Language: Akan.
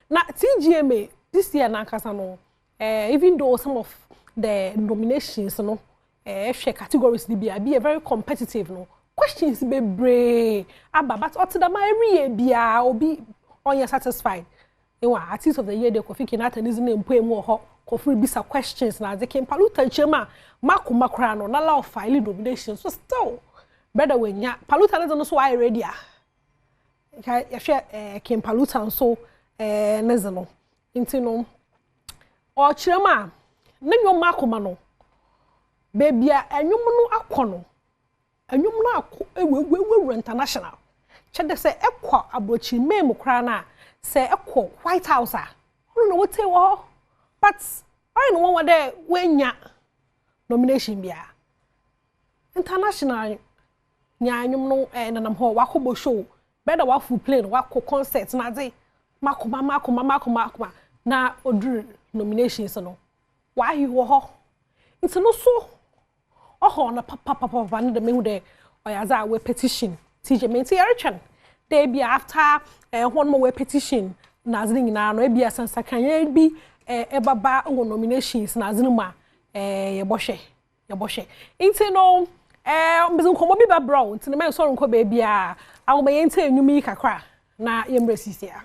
na TGMA this year na nkasa no even though some of the nominations no categories be very competitive no questions be brave but other every year bia obi on you satisfied artist of the year de Kofi Kinata is name poem ho Kofi bisa questions na they can Paluta chema Makoma kra no na law file nominations so still better when ya Paluta no so I ready ya share Ken Paluta so nezeno nti no o chirema na nyo Makoma no baby enwum no akono enwum no akọ ewe international chede se ekọ abrochi mem kra na se ekọ White House a no wote wo but I no one there wenya nomination bia international nya enwum no nanam ho wakobo show better wa full plane wako concert na dey Makoma na odru nominations no why you ho nti no so na papa no de me hu de oyaza we petition TGMA nti erechan dey be after one more petition na azini nyina no e bia sansa kan bi baba wo nominations na azini ma ye bohwe nti no mbizin komo bi ba bro nti me so nko ba bia awo me yente enwumi kakra na ye mresisia